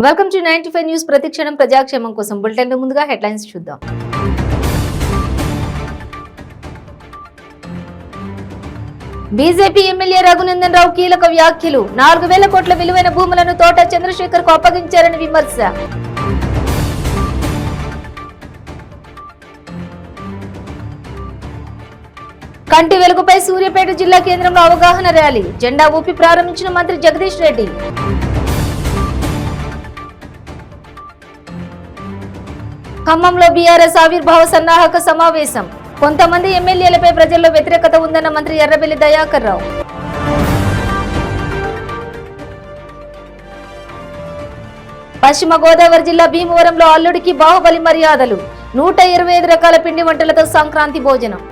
Welcome to 95 news. ప్రతిక్షణం ప్రజాక్షేమం కోసం bulletin ముందుగా హెడ్లైన్స్ చూద్దాం. బీజేపీ ఎమ్మెల్యే రఘునందన్ రావు కీలక వ్యాఖ్యలు. 4,000 కోట్ల విలువైన భూములను తోట చంద్రశేఖర్ కు అప్పగించారని విమర్శ. కంటి వెలుగుపై సూర్యాపేట జిల్లా కేంద్రంలో అవగాహన ర్యాలీ. జెండా ఊపి ప్రారంభించిన మంత్రి జగదీష్ రెడ్డి. ఖమ్మంలో బీఆర్ఎస్ ఆవిర్భావ సన్నాహక సమావేశం. కొంతమంది ఎమ్మెల్యేలపై ప్రజల్లో వ్యతిరేకత ఉందన్న మంత్రి ఎర్రబెల్లి దయాకర్ రావు. పశ్చిమ గోదావరి జిల్లా భీమవరంలో అల్లుడికి బాహుబలి మర్యాదలు. 125 రకాల పిండి వంటలతో సంక్రాంతి భోజనం.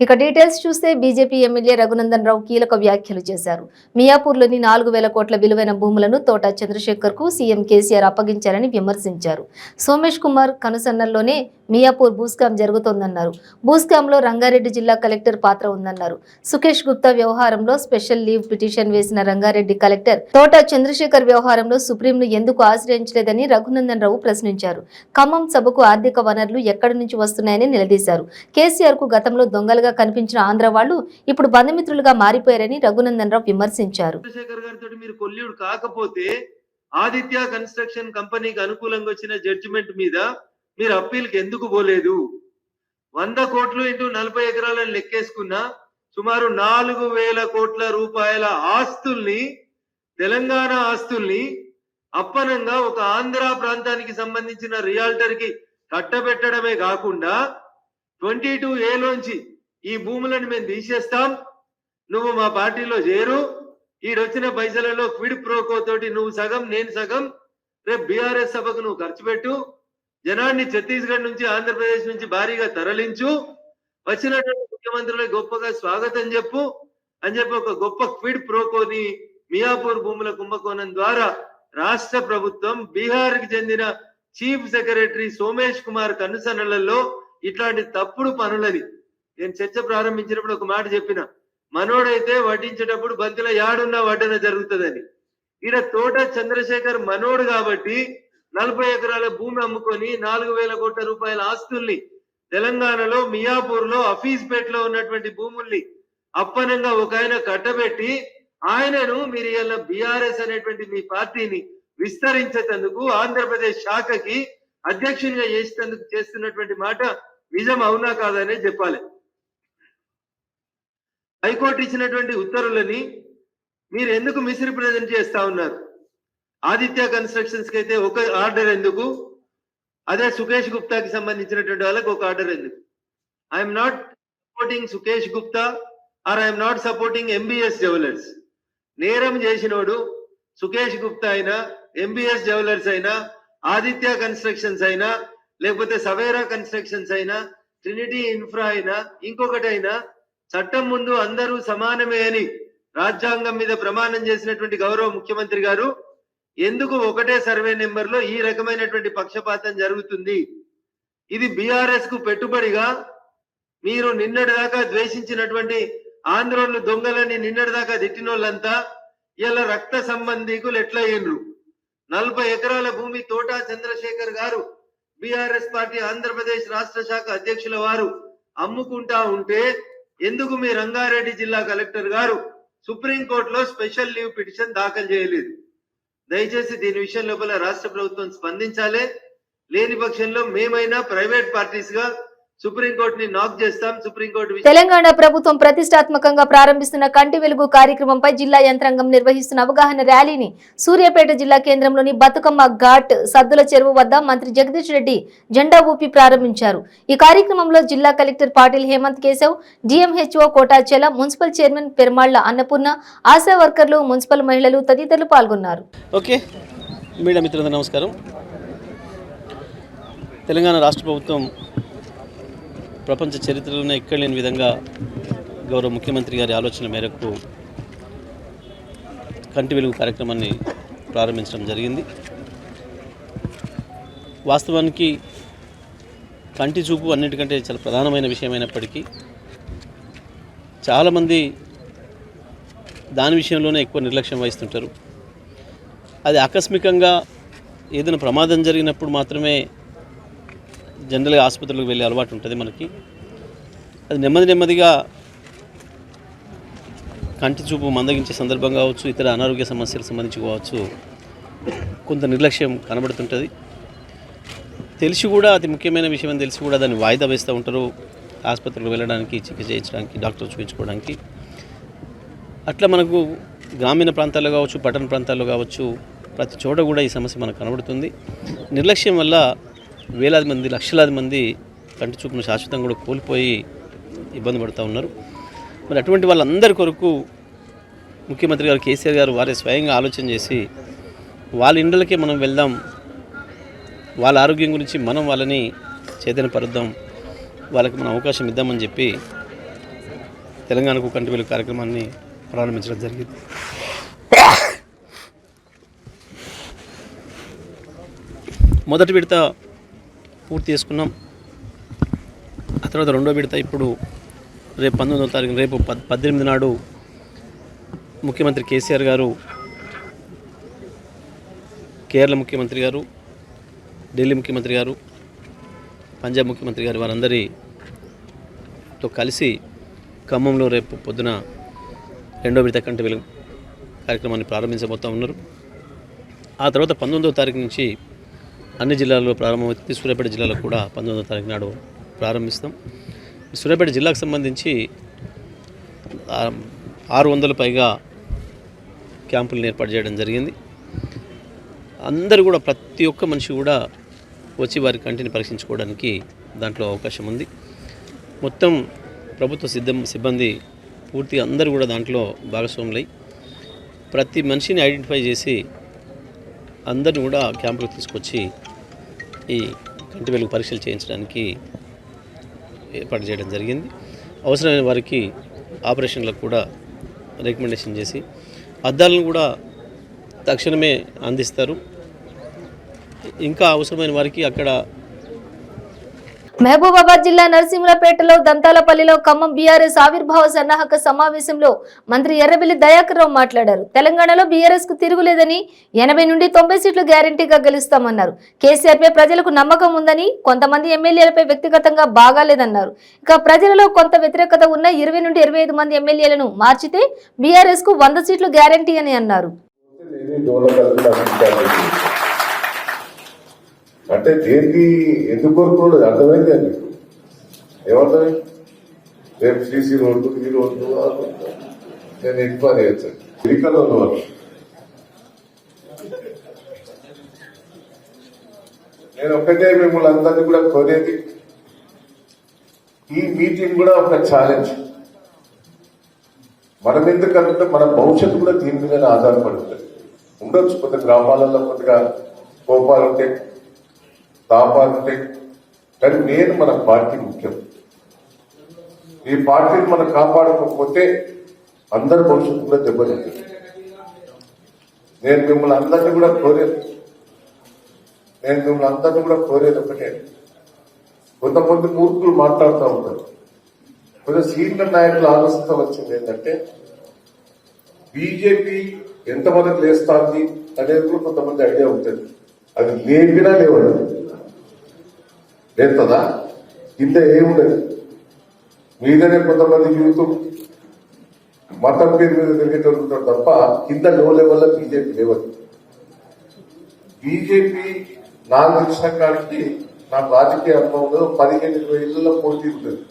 ఇక డీటెయిల్స్ చూస్తే బీజేపీ ఎమ్మెల్యే రఘునందన్ రావు కీలక వ్యాఖ్యలు చేశారు. మియాపూర్లోని 4,000 కోట్ల విలువైన భూములను తోట చంద్రశేఖర్ కు సీఎం కేసీఆర్ అప్పగించారని విమర్శించారు. సోమేష్ కుమార్ కనుసన్నల్లోనే మియాపూర్ భూస్కామ్ జరుగుతోందన్నారు. భూస్కామ్ లో రంగారెడ్డి జిల్లా కలెక్టర్ పాత్ర ఉందన్నారు. సుకేష్ గుప్తా వ్యవహారంలో స్పెషల్ లీవ్ పిటిషన్ వేసిన రంగారెడ్డి కలెక్టర్ తోట చంద్రశేఖర్ వ్యవహారంలో సుప్రీంను ఎందుకు ఆశ్రయించలేదని రఘునందన్ రావు ప్రశ్నించారు. ఖమ్మం సభకు ఆర్థిక వనరులు ఎక్కడి నుంచి వస్తున్నాయని నిలదీశారు. కేసీఆర్ కు గతంలో దొంగలుగా కనిపించిన ఆంధ్ర వాళ్ళు ఇప్పుడు బంధుమిత్రులుగా మారిపోయారని రఘునందన్ రావు విమర్శించారు. ఆదిత్య కన్స్ట్రక్షన్ కంపెనీకి అనుకూలంగా వచ్చిన జడ్జిమెంట్ మీద మీరు అప్పీల్కి ఎందుకు పోలేదు? 100 కోట్లు ఇంటూ 40 ఎకరాలను లెక్కేసుకున్నా సుమారు 4,000 కోట్ల రూపాయల ఆస్తుల్ని, తెలంగాణ ఆస్తుల్ని అప్పనంగా ఒక ఆంధ్ర ప్రాంతానికి సంబంధించిన రియాల్టర్ కి కట్టబెట్టడమే కాకుండా 22A ఈ భూములను మేము తీసేస్తాం, నువ్వు మా పార్టీలో చేరు, ఈడొచ్చిన పైసలలో క్విడ్ ప్రోకో తోటి నువ్వు సగం నేను సగం, రేపు బీఆర్ఎస్ సభకు నువ్వు ఖర్చు పెట్టు, జనాన్ని ఛత్తీస్గఢ్ నుంచి ఆంధ్రప్రదేశ్ నుంచి భారీగా తరలించు, వచ్చినటువంటి ముఖ్యమంత్రులకు గొప్పగా స్వాగతం చెప్పు అని చెప్పి ఒక గొప్ప క్విడ్ ప్రోకోని మియాపూర్ భూముల కుంభకోణం ద్వారా రాష్ట్ర ప్రభుత్వం బీహార్కి చెందిన చీఫ్ సెక్రటరీ సోమేష్ కుమార్ కనుసన్నలలో ఇట్లాంటి తప్పుడు పనులని నేను చర్చ ప్రారంభించినప్పుడు ఒక మాట చెప్పిన, మనోడైతే వడ్డించేటప్పుడు బంతిలో యాడున్నా వడ్డన జరుగుతుందని. ఈడ తోట చంద్రశేఖర్ మనోడు కాబట్టి 40 ఎకరాల భూమి అమ్ముకొని 4,000 కోట్ల రూపాయల ఆస్తుల్ని తెలంగాణలో మియాపూర్ లో అఫీజ్పేట్ లో ఉన్నటువంటి భూముల్ని అప్పనంగా ఒక ఆయన కట్టబెట్టి ఆయనను మీరు ఇలా బీఆర్ఎస్ అనేటువంటి మీ పార్టీని విస్తరించేందుకు ఆంధ్రప్రదేశ్ శాఖకి అధ్యక్షునిగా చేసేందుకు చేస్తున్నటువంటి మాట నిజం అవునా కాదనే చెప్పాలి. హైకోర్టు ఇచ్చినటువంటి ఉత్తర్వులని మీరు ఎందుకు మిస్రిప్రజెంట్ చేస్తా ఉన్నారు? ఆదిత్య కన్స్ట్రక్షన్స్ కి అయితే ఒక ఆర్డర్ ఎందుకు, అదే సుకేష్ గుప్తాకి సంబంధించినటువంటి వాళ్ళకి ఒక ఆర్డర్ ఎందుకు? I'm not supporting Sukesh Gupta or I'm not supporting MBS Jewellers. నేరం చేసినోడు సుకేష్ గుప్తా అయినా, ఎంబీఎస్ జ్యువెలర్స్ అయినా, ఆదిత్య కన్స్ట్రక్షన్స్ అయినా, లేకపోతే సవేరా కన్స్ట్రక్షన్స్ అయినా, ట్రినిటీ ఇన్ఫ్రా అయినా, ఇంకొకటి అయినా చట్టం ముందు అందరూ సమానమే అని రాజ్యాంగం మీద ప్రమాణం చేసినటువంటి గౌరవ ముఖ్యమంత్రి గారు ఎందుకు ఒకటే సర్వే నెంబర్ లో ఈ రకమైనటువంటి పక్షపాతం జరుగుతుంది? ఇది బీఆర్ఎస్ కు పెట్టుబడిగా మీరు నిన్నటిదాకా ద్వేషించినటువంటి ఆంధ్రోళ్ళు దొంగలని నిన్నటిదాకా తిట్టినోళ్ళంతా ఇలా రక్త సంబంధికులు ఎట్లయ్యిండ్రు? 40 ఎకరాల భూమి తోటా చంద్రశేఖర్ గారు బీఆర్ఎస్ పార్టీ ఆంధ్రప్రదేశ్ రాష్ట్ర శాఖ అధ్యక్షుల వారు అమ్ముకుంటా ఉంటే ఎందుకు మీ రంగారెడ్డి జిల్లా కలెక్టర్ గారు సుప్రీంకోర్టులో స్పెషల్ లీవ్ పిటిషన్ దాఖలు చేయలేదు? దయచేసి దీని విషయం లోపల రాష్ట్ర ప్రభుత్వం స్పందించాలి. లేని పక్షంలో మేమైనా ప్రైవేట్ పార్టీస్ గా సుప్రీంకోర్టుని నాక్ చేస్తాం. సుప్రీంకోర్టు తెలంగాణ ప్రభుత్వం ప్రతిష్టాత్మకంగా ప్రారంభిస్తున్న కంటి వెలుగు కార్యక్రమంపై జిల్లా యంత్రాంగం నిర్వహిస్తున్న అవగాహన ర్యాలీని సూర్యాపేట జిల్లా కేంద్రంలోని బతుకమ్మ ఘాట్ సద్దుల చెరువు వద్ద మంత్రి జగదీష్ రెడ్డి జెండా ఊపి ప్రారంభించారు. ఈ కార్యక్రమంలో జిల్లా collector Patil Hemant Keshav, DMHO Kotachela, municipal chairman Permalla Annapurna, Asha వర్కర్లు, మున్సిపల్ మహిళలు తదితరులు పాల్గొన్నారు. మీడియా మిత్రులందరూ నమస్కారం. తెలంగాణ రాష్ట్ర ప్రభుత్వం ప్రపంచ చరిత్రలోనే ఎక్కడ లేని విధంగా గౌరవ ముఖ్యమంత్రి గారి ఆలోచన మేరకు కంటి వెలుగు కార్యక్రమాన్ని ప్రారంభించడం జరిగింది. వాస్తవానికి కంటి చూపు అన్నిటికంటే చాలా ప్రధానమైన విషయమైనప్పటికీ చాలామంది దాని విషయంలోనే ఎక్కువ నిర్లక్ష్యం వహిస్తుంటారు. అది ఆకస్మికంగా ఏదైనా ప్రమాదం జరిగినప్పుడు మాత్రమే జనరల్గా ఆసుపత్రులకు వెళ్ళే అలవాటు ఉంటుంది మనకి. అది నెమ్మదిగా కంటి చూపు మందగించే సందర్భం కావచ్చు, ఇతర అనారోగ్య సమస్యలకు సంబంధించి కావచ్చు, కొంత నిర్లక్ష్యం కనబడుతుంటుంది. తెలిసి కూడా, అతి ముఖ్యమైన విషయం అని తెలిసి కూడా దాన్ని వాయిదా వేస్తూ ఉంటారు ఆసుపత్రికి వెళ్ళడానికి, చికిత్స చేయించడానికి, డాక్టర్ చూపించుకోవడానికి. అట్లా మనకు గ్రామీణ ప్రాంతాల్లో కావచ్చు, పట్టణ ప్రాంతాల్లో కావచ్చు, ప్రతి చోట కూడా ఈ సమస్య మనకు కనబడుతుంది. నిర్లక్ష్యం వల్ల వేలాది మంది, లక్షలాది మంది కంటి చూపును శాశ్వతంగా కూడా కోల్పోయి ఇబ్బంది పడుతూ ఉన్నారు. మరి అటువంటి వాళ్ళందరి కొరకు ముఖ్యమంత్రి గారు కేసీఆర్ గారు వారే స్వయంగా ఆలోచన చేసి వాళ్ళ ఇండ్లకే మనం వెళ్దాం, వాళ్ళ ఆరోగ్యం గురించి మనం వాళ్ళని చైతన్యపరుద్దాం, వాళ్ళకి మనం అవకాశం ఇద్దామని చెప్పి తెలంగాణకు కంటి వెలుగు కార్యక్రమాన్ని ప్రారంభించడం జరిగింది. మొదటి విడత పూర్తి చేసుకున్నాం. ఆ తర్వాత రెండో విడత ఇప్పుడు రేపు 19వ తారీఖు, రేపు 18 నాడు ముఖ్యమంత్రి కేసీఆర్ గారు, కేరళ ముఖ్యమంత్రి గారు, ఢిల్లీ ముఖ్యమంత్రి గారు, పంజాబ్ ముఖ్యమంత్రి గారు వారందరితో కలిసి ఖమ్మంలో రేపు పొద్దున రెండో విడత కంటి వెలుగు కార్యక్రమాన్ని ప్రారంభించబోతూ ఉన్నారు. ఆ తర్వాత 19వ తారీఖు నుంచి అన్ని జిల్లాల్లో ప్రారంభమవుతుంది. సూర్యాపేట జిల్లాలో కూడా 19వ తారీఖు నాడు ప్రారంభిస్తాం. సూర్యాపేట జిల్లాకు సంబంధించి 600 పైగా క్యాంపులను ఏర్పాటు చేయడం జరిగింది. అందరూ కూడా, ప్రతి ఒక్క మనిషి కూడా వచ్చి వారి కంటిని పరీక్షించుకోవడానికి దాంట్లో అవకాశం ఉంది. మొత్తం ప్రభుత్వ సిబ్బంది పూర్తిగా అందరూ కూడా దాంట్లో భాగస్వాములై ప్రతి మనిషిని ఐడెంటిఫై చేసి అందరిని కూడా క్యాంపులకు తీసుకొచ్చి ఈ కంటి వెలుగు పరీక్షలు చేయించడానికి ఏర్పాటు చేయడం జరిగింది. అవసరమైన వారికి ఆపరేషన్లకు కూడా రికమెండేషన్ చేసి అద్దాలను కూడా తక్షణమే అందిస్తారు. ఇంకా అవసరమైన వారికి అక్కడ మహబూబాబాద్ జిల్లా నరసింహులపేటలో దంతాలపల్లిలో ఖమ్మం బీఆర్ఎస్ ఆవిర్భావ సన్నాహక సమావేశంలో మంత్రి ఎర్రబెల్లి దయాకర్ రావు మాట్లాడారు. తెలంగాణలో బీఆర్ఎస్ కు తిరుగులేదని, 80 నుండి 90 సీట్లు గ్యారంటీగా గెలుస్తామన్నారు. కేసీఆర్ పై ప్రజలకు నమ్మకం ఉందని, కొంతమంది ఎమ్మెల్యేలపై వ్యక్తిగతంగా బాగాలేదన్నారు. ఇక ప్రజలలో కొంత వ్యతిరేకత ఉన్న 20 నుండి 25 మంది ఎమ్మెల్యేలను మార్చితే బీఆర్ఎస్ కు 100 సీట్లు గ్యారంటీ అని అన్నారు. అంటే దేనికి ఎందుకు కోరుకోలేదు అర్థమైంది అని మీకు ఏమర్థమైంది? రేపు సీసీ రోడ్డు, ఈ రోడ్డు నేను ఎంక్వైరీ చేస్తాను. ఎన్నికల్లో ఉన్నవాళ్ళు నేను ఒక్కటే మిమ్మల్ని అందరినీ కూడా కోరేది, ఈ మీటింగ్ కూడా ఒక ఛాలెంజ్. మనం ఎందుకంటే మన భవిష్యత్తు కూడా దీని మీద ఆధారపడుతుంది. ఉండొచ్చు కొద్ది గ్రామాలలో కొద్దిగా కోపాలు ఉంటాయి, తాపాలు ఉంటాయి, కానీ నేను మన పార్టీ ముఖ్యం. ఈ పార్టీని మనం కాపాడుకోకపోతే అందరి భవిష్యత్తు కూడా దెబ్బతింటుంది. నేను మిమ్మల్ని అందరినీ కూడా కోరేది ఒకటే, కొంతమంది మూర్ఖులు మాట్లాడుతూ ఉంటారు. కొంచెం సీనియర్ నాయకుల ఆలోచన వచ్చింది ఏంటంటే బీజేపీ ఎంతమందికి లేస్తుంది అనేది కూడా కొంతమంది ఐడియా ఉంటుంది. అది లేపినా లేవదు, లేస్తుందా? కింద ఏముండదు. మీదనే కొంతమంది యూత్ మతం పేరు మీద తిరిగేటోళ్ళు ఉంటారు తప్ప కింద లో లెవెల్లో బీజేపీ లేవదు. బీజేపీ నాకు తెలిసిన కాడికి నాకు రాజకీయ అనుభవంలో 15-20 ఇళ్లలో పోటీ ఉంటుంది.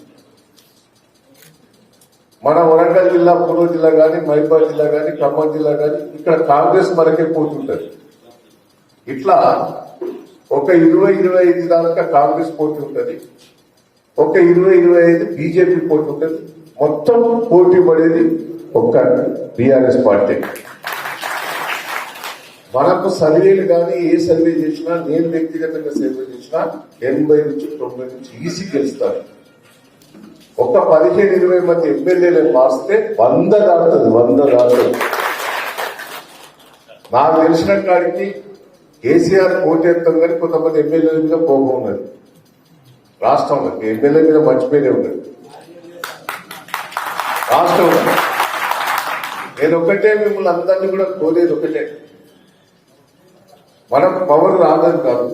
మన వరంగల్ జిల్లా, పూర్వ జిల్లా కానీ, మహిబాద్ జిల్లా కానీ, ఖమ్మం జిల్లా కానీ ఇక్కడ కాంగ్రెస్ మనకే పోతుంటది. ఇట్లా ఒక 20-25 దాకా కాంగ్రెస్ పోటీ ఉంటుంది, ఒక 20-25 బీజేపీ పోటీ ఉంటుంది. మొత్తం పోటీ పడేది ఒక్క బీఆర్ఎస్ పార్టీ. మనకు సర్వేలు కానీ ఏ సర్వే చేసినా, నేను వ్యక్తిగతంగా సర్వే చేసినా 80 నుంచి 90 నుంచి ఈసీ గెలుస్తారు. ఒక 15-20 మంది ఎమ్మెల్యేలను మార్స్తే 100 దాటుతుంది. నాకు తెలిసిన కాడికి కేసీఆర్ పోటీస్తాం కానీ కొంతమంది ఎమ్మెల్యేల మీద కోపం ఉన్నది. రాష్ట్రంలో ఎమ్మెల్యే మీద మర్చిపోయినే ఉన్నది రాష్ట్రంలో. నేను ఒకటే మిమ్మల్ని అందరినీ కూడా కోరేది ఒకటే, మనకు పవర్ రాదని కాదు,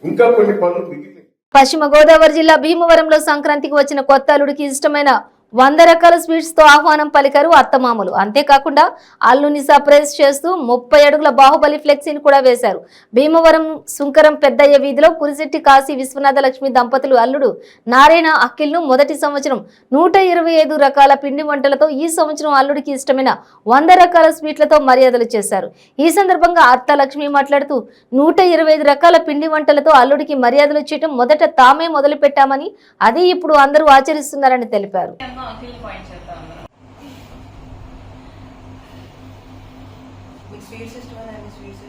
ఇంకా కొన్ని పనులు మిగిలిన. పశ్చిమ గోదావరి జిల్లా భీమవరంలో సంక్రాంతికి వచ్చిన కొత్త అల్లుడికి ఇష్టమైన 100 రకాల స్వీట్స్ తో ఆహ్వానం పలికారు అత్తమామలు. అంతేకాకుండా అల్లుని సర్ప్రైజ్ చేస్తూ 30 అడుగుల బాహుబలి ఫ్లెక్సీని కూడా వేశారు. భీమవరం సుంకరం పెద్దయ్య వీధిలో కురిశెట్టి కాశీ విశ్వనాథ లక్ష్మి దంపతులు అల్లుడు నారాయణ అఖిల్ను మొదటి సంవత్సరం 125 రకాల పిండి వంటలతో, ఈ సంవత్సరం అల్లుడికి ఇష్టమైన 100 రకాల స్వీట్లతో మర్యాదలు చేశారు. ఈ సందర్భంగా అత్త లక్ష్మి మాట్లాడుతూ 125 రకాల పిండి వంటలతో అల్లుడికి మర్యాదలు చేయడం మొదట తామే మొదలు పెట్టామని, అదే ఇప్పుడు అందరూ ఆచరిస్తున్నారని తెలిపారు. స్వీట్ సిస్టమ్ అని స్వీట్స్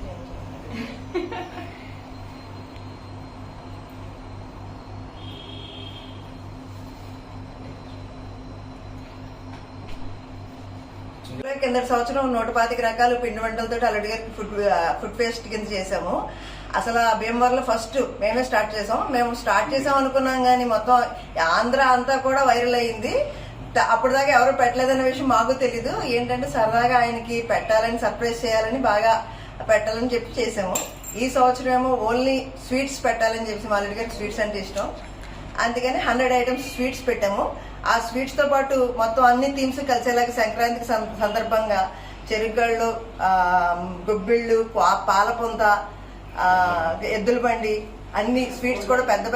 కింద సంవత్సరం 125 రకాల పిండి వంటలతో అల్లుడి గారికి ఫుడ్ ఫెస్ట్ కింద చేసాము. అసలు భీమవరంలో ఫస్ట్ మేమే స్టార్ట్ చేసాం. మేము స్టార్ట్ చేసాం అనుకున్నాం కానీ మొత్తం ఆంధ్ర అంతా కూడా వైరల్ అయింది. అప్పుడు దాకా ఎవరు పెట్టలేదనే విషయం మాకు తెలీదు. ఏంటంటే సరదాగా ఆయనకి పెట్టాలని, సర్ప్రైజ్ చేయాలని, బాగా పెట్టాలని చెప్పి చేసాము. ఈ సంవత్సరం ఏమో ఓన్లీ స్వీట్స్ పెట్టాలని చెప్పి, మా అల్లుడి గారికి స్వీట్స్ అంటే ఇష్టం, అందుకని 100 ఐటమ్స్ స్వీట్స్ పెట్టాము. ఆ స్వీట్స్ తో పాటు మొత్తం అన్ని థీమ్స్ కలిసేలాగా సంక్రాంతికి సందర్భంగా చెరుగళ్ళు, గుబ్బిళ్ళు, పాలపుంత, ఎద్దుల బండి, అన్ని స్వీట్స్ కూడా పెద్ద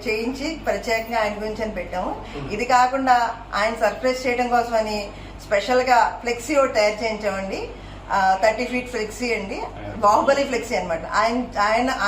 చేయించి ప్రత్యేకంగా ఆయన గురించి అని పెట్టాము. ఇది కాకుండా ఆయన సర్ప్రైజ్ చేయడం కోసమని స్పెషల్ గా ఫ్లెక్సీ ఒకటి తయారు చేయించామండి. 30 ఫీట్ ఫ్లెక్సీ అండి, బాహుబలి ఫ్లెక్సీ అనమాట.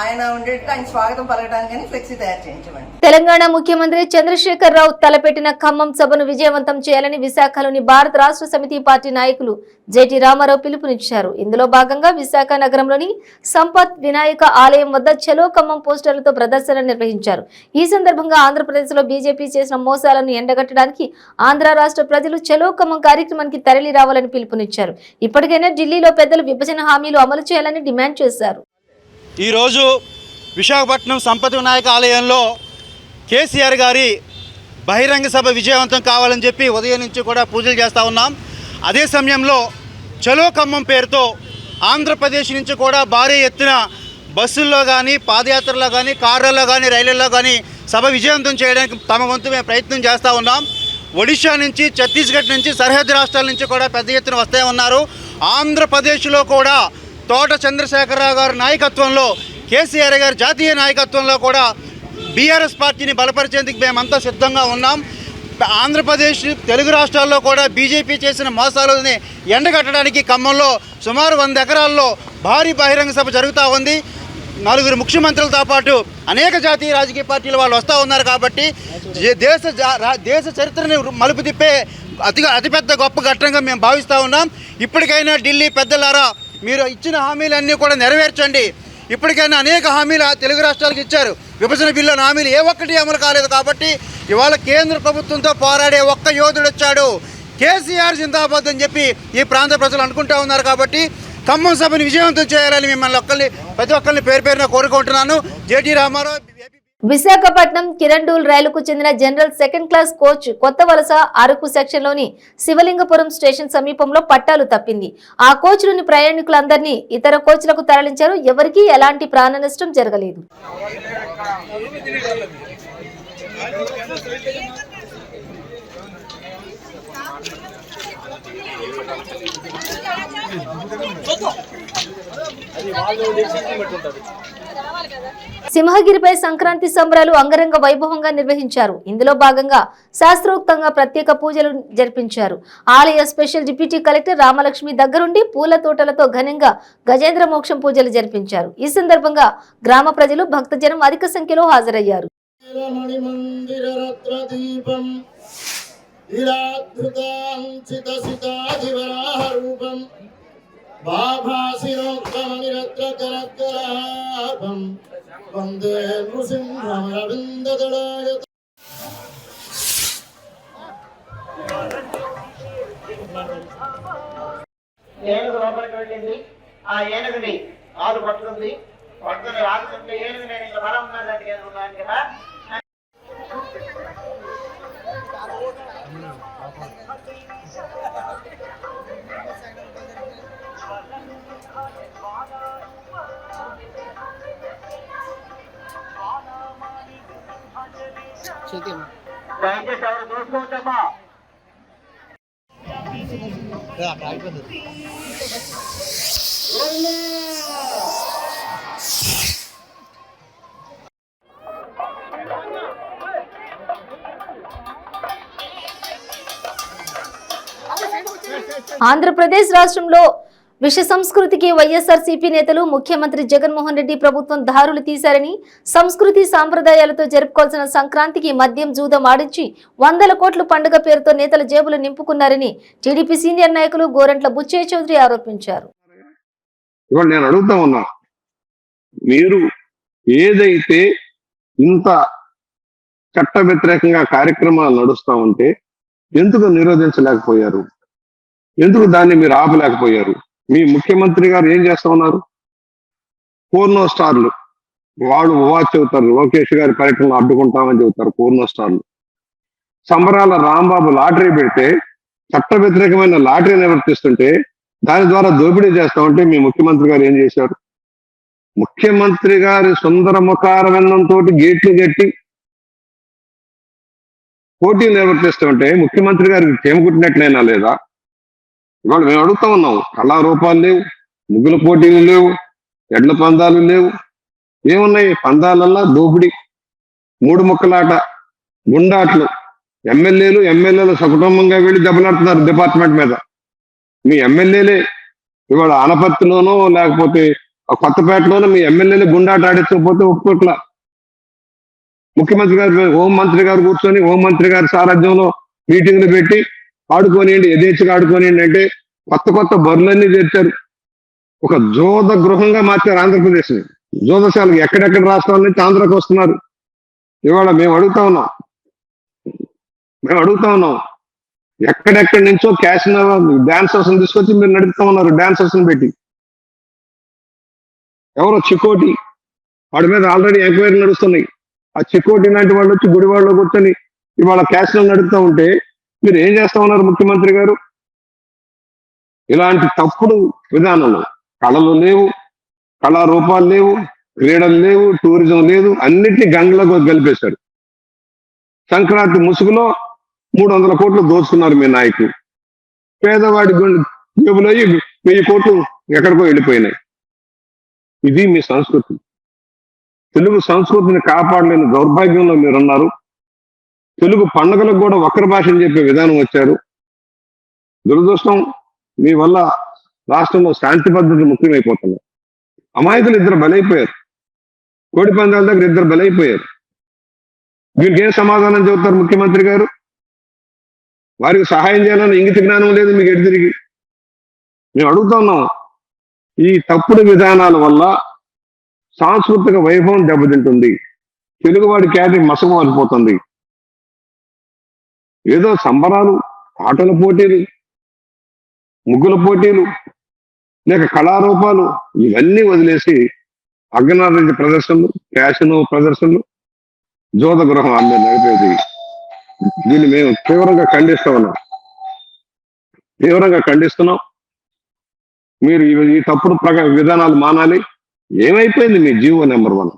ఆయన ఉండేట్టు ఆయన స్వాగతం పలకడానికి ఫ్లెక్సీ తయారు చేయించామండి. తెలంగాణ ముఖ్యమంత్రి చంద్రశేఖర్ రావు తలపెట్టిన ఖమ్మం సభను విజయవంతం చేయాలని విశాఖలోని భారత రాష్ట్ర సమితి పార్టీ నాయకులు జేటీ రామారావు పిలుపునిచ్చారు. ఇందులో భాగంగా విశాఖ నగరంలోని సంపత్ వినాయక ఆలయం వద్ద చలో ఖమ్మం పోస్టర్లతో ప్రదర్శన నిర్వహించారు. ఈ సందర్భంగా ఆంధ్రప్రదేశ్ లో బీజేపీ చేసిన మోసాలను ఎండగట్టడానికి ఆంధ్ర రాష్ట్ర ప్రజలు చలో ఖమ్మం కార్యక్రమానికి తరలి రావాలని పిలుపునిచ్చారు. ఇప్పటికైనా ఢిల్లీలో పెద్దలు విభజన హామీలు అమలు చేయాలని డిమాండ్ చేశారు. ఈరోజు విశాఖపట్నం సంపత్ వినాయక ఆలయంలో కేసీఆర్ గారి బహిరంగ సభ విజయవంతం కావాలని చెప్పి ఉదయం నుంచి కూడా పూజలు చేస్తూ ఉన్నాం. అదే సమయంలో చలో ఖమ్మం పేరుతో ఆంధ్రప్రదేశ్ నుంచి కూడా భారీ ఎత్తున బస్సుల్లో కానీ, పాదయాత్రలో కానీ, కార్లలో కానీ, రైళ్లలో కానీ సభ విజయవంతం చేయడానికి తమ వంతు మేము ప్రయత్నం చేస్తూ ఉన్నాం. ఒడిషా నుంచి, ఛత్తీస్గఢ్ నుంచి, సరిహద్దు రాష్ట్రాల నుంచి కూడా పెద్ద ఎత్తున వస్తూ ఉన్నారు. ఆంధ్రప్రదేశ్లో కూడా తోట చంద్రశేఖరరావు గారి నాయకత్వంలో, కేసీఆర్ గారి జాతీయ నాయకత్వంలో కూడా బీఆర్ఎస్ పార్టీని బలపరిచేందుకు మేమంతా సిద్ధంగా ఉన్నాం. ఆంధ్రప్రదేశ్, తెలుగు రాష్ట్రాల్లో కూడా బీజేపీ చేసిన మోసాలని ఎండగట్టడానికి ఖమ్మంలో సుమారు 100 ఎకరాల్లో భారీ బహిరంగ సభ జరుగుతూ ఉంది. 4 ముఖ్యమంత్రులతో పాటు అనేక జాతీయ రాజకీయ పార్టీలు వాళ్ళు వస్తూ ఉన్నారు. కాబట్టి దేశ చరిత్రని మలుపు తిప్పే అతిపెద్ద గొప్ప ఘట్టంగా మేము భావిస్తూ ఉన్నాం. ఇప్పటికైనా ఢిల్లీ పెద్దలారా, మీరు ఇచ్చిన హామీలన్నీ కూడా నెరవేర్చండి. ఇప్పటికైనా అనేక హామీలు తెలుగు రాష్ట్రాలకు ఇచ్చారు. విభజన బిల్లుల హామీలు ఏ ఒక్కటి అమలు కాలేదు. కాబట్టి ఇవాళ కేంద్ర ప్రభుత్వంతో పోరాడే ఒక్క యోధుడు వచ్చాడు, కేసీఆర్ జిందాబాద్ అని చెప్పి ఈ ప్రాంత ప్రజలు అనుకుంటా ఉన్నారు. కాబట్టి ఖమ్మం సభను విజయవంతం చేయాలని మిమ్మల్ని ప్రతి ఒక్కరిని పేరు పేరున కోరుకుంటున్నాను. జేటీ రామారావు. విశాఖపట్నం కిరండూల్ రైలుకు చెందిన జనరల్ 2nd క్లాస్ కోచ్ కొత్త వలస అరకు సెక్షన్లోని శివలింగపురం స్టేషన్ సమీపంలో పట్టాలు తప్పింది. ఆ కోచ్లోని ప్రయాణికులందరినీ ఇతర కోచ్లకు తరలించారు. ఎవరికీ ఎలాంటి ప్రాణ నష్టం జరగలేదు. సింహగిరిపై సంక్రాంతి సంబరాలు అంగరంగ వైభవంగా నిర్వహించారు. ఇందులో భాగంగా శాస్త్రోక్తంగా ప్రత్యేక పూజలు జరిపించారు. ఆలయ స్పెషల్ డిప్యూటీ కలెక్టర్ రామలక్ష్మి దగ్గరుండి పూల తోటలతో ఘనంగా గజేంద్ర మోక్షం పూజలు జరిపించారు. ఈ సందర్భంగా గ్రామ ప్రజలు, భక్తజనం అధిక సంఖ్యలో హాజరయ్యారు. వందే నృసింహరవిందదళాయ. ఏనుగు లోపలికి వెళ్ళింది. ఆ ఏనుగుని ఆలు పట్టుకుంది. పట్టుకుని రాకుంటే ఏనుగు నేను ఇంకా బలం ఉన్నదంటే ఉన్నాను కదా. దయచేసి ఎవరు చూసుకోవద్దమ్మా. ఆంధ్రప్రదేశ్ రాష్ట్రంలో విష సంస్కృతికి వైఎస్ఆర్సీపీ నేతలు ముఖ్యమంత్రి జగన్మోహన్ రెడ్డి ప్రభుత్వం దారులు తీశారని, సంస్కృతి సాంప్రదాయాలతో జరుపుకోవాల్సిన సంక్రాంతికి మద్యం జూదం ఆడించి 100 కోట్ల పండుగ పేరుతో నేతల జేబులు నింపుకున్నారని టీడీపీ సీనియర్ నాయకులు గోరంట్ల బుచ్చయ్య చౌదరి ఆరోపించారు. ఇవాళ నేను అడుగుతా ఉన్నా, మీరు ఏదైతే ఇంత చట్ట వ్యతిరేకంగా కార్యక్రమాలు నడుస్తా ఉంటే ఎందుకు నిరోధించలేకపోయారు? ఎందుకు దాన్ని మీరు ఆపలేకపోయారు? మీ ముఖ్యమంత్రి గారు ఏం చేస్తా ఉన్నారు? పూర్ణో స్టార్లు వాడు వాచ్ చెబుతారు, లోకేష్ గారి పర్యటనలు అడ్డుకుంటామని చెబుతారు పూర్ణో స్టార్లు. సంబరాల రాంబాబు లాటరీ పెడితే చట్ట వ్యతిరేకమైన లాటరీ నివర్తిస్తుంటే దాని ద్వారా దోపిడీ చేస్తా ఉంటే మీ ముఖ్యమంత్రి గారు ఏం చేశారు? ముఖ్యమంత్రి గారి సుందర ముఖార వెన్నంతో గేట్లు కట్టి పోటీ నిర్వర్తిస్తుంటే ముఖ్యమంత్రి గారికి చేమకుట్టినట్లయినా లేదా? ఇవాళ మేము అడుగుతా ఉన్నాం, కళారూపాలు లేవు, ముగ్గుల పోటీలు లేవు, ఎడ్ల పందాలు లేవు, ఏమున్నాయి? పందాలల్లా దోపిడీ, 3 ముక్కలాట, గుండాట్లు, ఎమ్మెల్యేలు సకుటుంబంగా వెళ్ళి దెబ్బలాడుతున్నారు డిపార్ట్మెంట్ మీద. మీ ఎమ్మెల్యేలే ఇవాళ ఆనపత్తిలోనో లేకపోతే కొత్తపేటలోనో మీ ఎమ్మెల్యేలే గుండాట ఆడించకపోతే ఒప్పుకోట్లా. ముఖ్యమంత్రి గారు, హోంమంత్రి గారు కూర్చొని హోంమంత్రి గారి సారథ్యంలో మీటింగ్లు పెట్టి ఆడుకోనియండి, యథేచ్ఛగా ఆడుకోనియండి అంటే కొత్త బరులన్నీ తెచ్చారు. ఒక జోద గృహంగా మార్చారు ఆంధ్రప్రదేశ్ని. జోదశాలకు ఎక్కడెక్కడ రాష్ట్రాల నుంచి ఆంధ్రాకి వస్తున్నారు. ఇవాళ మేము అడుగుతా ఉన్నాం ఎక్కడెక్కడి నుంచో క్యాష్ డాన్సర్స్ తీసుకొచ్చి మీరు నడుపుతా ఉన్నారు. డాన్సర్స్ పెట్టి ఎవరో చికోటి, వాడి మీద ఆల్రెడీ ఎంక్వైరీ నడుస్తున్నాయి. ఆ చికోటి లాంటి వాళ్ళు వచ్చి గుడివాడలో కూర్చొని ఇవాళ క్యాష్ నడుపుతా ఉంటే మీరు ఏం చేస్తా ఉన్నారు ముఖ్యమంత్రి గారు? ఇలాంటి తప్పుడు విధానంలో కళలు లేవు, కళారూపాలు లేవు, క్రీడలు లేవు, టూరిజం లేదు, అన్నిటినీ గంగలో కలిపేశారు. సంక్రాంతి ముసుగులో 300 కోట్లు దోచుకున్నారు మీ నాయకులు. పేదవాడి జేబులో 1000 కోట్లు ఎక్కడికో వెళ్ళిపోయినాయి. ఇది మీ సంస్కృతి. తెలుగు సంస్కృతిని కాపాడలేని దౌర్భాగ్యంలో మీరున్నారు. తెలుగు పండుగలకు కూడా వక్ర భాషని చెప్పే విధానం వచ్చారు. దురదృష్టం, మీ వల్ల రాష్ట్రంలో శాంతి భద్రతలు ముఖ్యమైపోతున్నాయి. అమాయకులు 2 బలైపోయారు. కోడి పందాల దగ్గర 2 బలైపోయారు. వీరికి ఏం సమాధానం చెబుతారు ముఖ్యమంత్రి గారు? వారికి సహాయం చేయాలని ఇంగిత జ్ఞానం లేదు మీకు ఎటు తిరిగి. మేము అడుగుతా ఉన్నాం, ఈ తప్పుడు విధానాల వల్ల సాంస్కృతిక వైభవం దెబ్బతింటుంది. తెలుగువాడి ఖ్యాతి మసకమారిపోతుంది. ఏదో సంబరాలు, ఆటల పోటీలు, ముగ్గుల పోటీలు, లేక కళారూపాలు ఇవన్నీ వదిలేసి అగ్నారెడ్డి ప్రదర్శనలు, ఫ్యాషన్ ప్రదర్శనలు, జోద గృహం అన్నీ నడిపేది. దీన్ని మేము తీవ్రంగా ఖండిస్తున్నాం. మీరు ఈ తప్పుడు విధానాలు మానాలి. ఏమైపోయింది మీ జీవో నెంబర్ 1?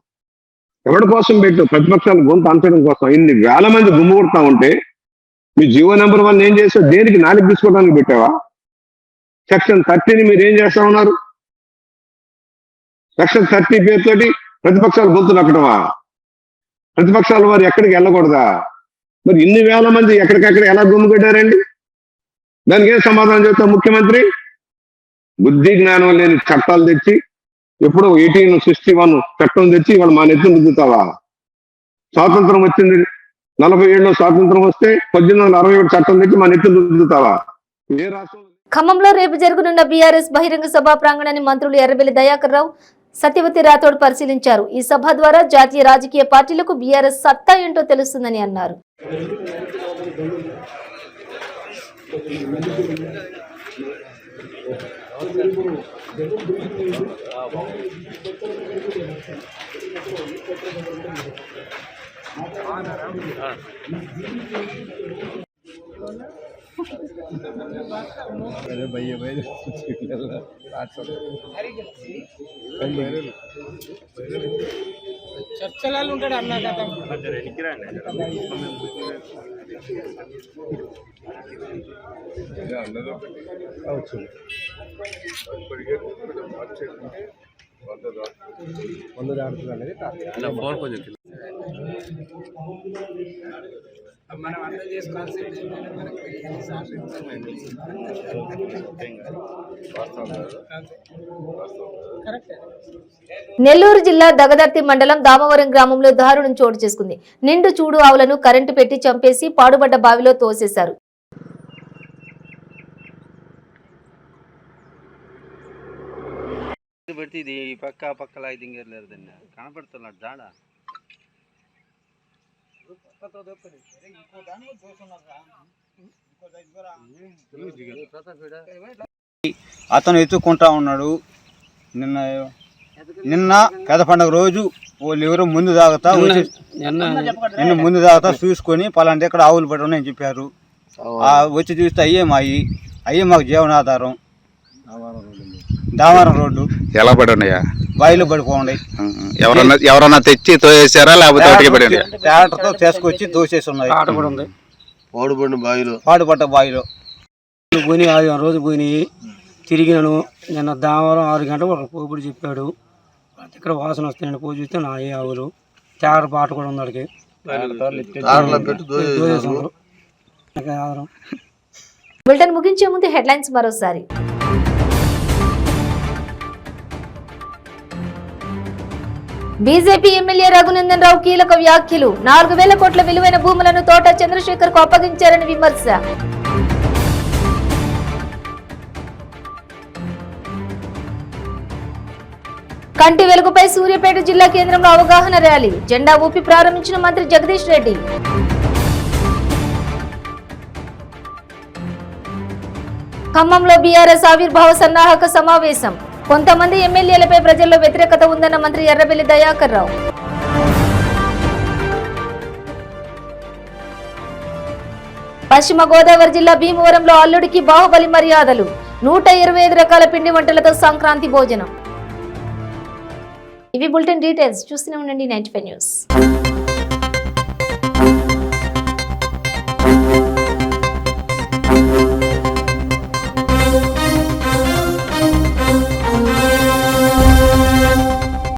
ఎవరి కోసం పెట్టు? ప్రతిపక్షాలు గొంతు అంచడం కోసం ఇన్ని వేల మంది గుమ్ము కొడతా ఉంటే మీ జీవో నెంబర్ 1 ఏం చేసావు? దేనికి? నాలుగు తీసుకోవడానికి పెట్టావా? సెక్షన్ 30ని మీరు ఏం చేస్తా ఉన్నారు? సెక్షన్ 30 పేరుతోటి ప్రతిపక్షాలు గొంతు నక్కడమా? ప్రతిపక్షాల వారు ఎక్కడికి వెళ్ళకూడదా? మరి ఇన్ని వేల మంది ఎక్కడికెక్కడ ఎలా గుమ్ము కొట్టారండి? దానికి ఏం సమాధానం చెప్తావు ముఖ్యమంత్రి? బుద్ధి జ్ఞానం లేని చట్టాలు తెచ్చి, ఎప్పుడో 1861 చట్టం తెచ్చి వాళ్ళు మా నెత్తిని రుద్దుతావా? స్వాతంత్రం వచ్చింది 47లో స్వాతంత్రం వస్తే 1861 చట్టం తెచ్చి మా నెత్తిని రుద్దుతావా? ఏ రాష్ట్రం? ఖమ్మంలో రేపు జరగనున్న బీఆర్ఎస్ బహిరంగ సభ ప్రాంగణాన్ని మంత్రులు ఎర్రబెల్లి దయాకర్ రావు, సత్యవతి రాథోడ్ పరిశీలించారు. ఈ సభ ద్వారా జాతీయ రాజకీయ పార్టీలకు బీఆర్ఎస్ సత్తా ఏంటో తెలుస్తుందని అన్నారు. अरे भैया भाई నెల్లూరు జిల్లా దగదర్తి మండలం దామవరం గ్రామంలో దారుణం చోటు చేసుకుంది. నిండు చూడు ఆవులను కరెంటు పెట్టి చంపేసి పాడుబడ్డ బావిలో తోసేశారు. ఇది పక్క పక్కలా కనపడుతున్నాడు జాడ అతను ఎత్తుకుంటా ఉన్నాడు. నిన్న పెద్ద పండుగ రోజు వాళ్ళు ఎవరో ముందు తాగుతా చూసుకొని పలాంటి ఎక్కడ ఆవులు పడి ఉన్నాయని చెప్పారు. వచ్చి చూస్తే అయ్యే మాకు జీవనాధారం. దామవరం రోడ్డు ఎలా పడి ఉన్నాయా? బావిలో పడిపోండి. ఎవరన్నా తెచ్చి తోసేసారా లేకపోతే ట్రాక్టర్తో తీసుకొచ్చి తోసేసి ఉన్నాయి. పాడుపడ్డ బావిలో పోయి 6 రోజులు పోయినాయి. తిరిగినాను. నిన్న దామవరం 6 గంటలకు ఒక పోపుడు చెప్పాడు. ఇక్కడ వాసన వస్తాయని పోయి చూస్తే నా ఏ ఆవులు తేగర పాట కూడా ఉంది. అడిగి బులెటిన్ ముగించే ముందు హెడ్లైన్స్ మరోసారి. బీజేపీ ఎమ్మెల్యే రఘునందన్ రావు కీలక వ్యాఖ్యలు. 4,000 కోట్ల విలువైన భూములను తోట చంద్రశేఖర్ కు అప్పగించారని విమర్శ. కంటి వెలుగుపై సూర్యాపేట జిల్లా కేంద్రంలో అవగాహన ర్యాలీ. జెండా ఊపి ప్రారంభించిన మంత్రి జగదీష్ రెడ్డి. ఖమ్మంలో బీఆర్ఎస్ ఆవిర్భావ సన్నాహక సమావేశం. కొంతమంది ఎమ్మెల్యేలపై ప్రజల్లో వ్యతిరేకత ఉందన్న మంత్రి ఎర్రబెల్లి దయాకర్ రావు. పశ్చిమ గోదావరి జిల్లా భీమవరంలో అల్లుడికి బాహుబలి మర్యాదలు. 125 రకాల పిండి వంటలతో సంక్రాంతి భోజనం. ఇవి బులెటిన్ డీటెయిల్స్. చూస్తూనే ఉండండి 95 న్యూస్.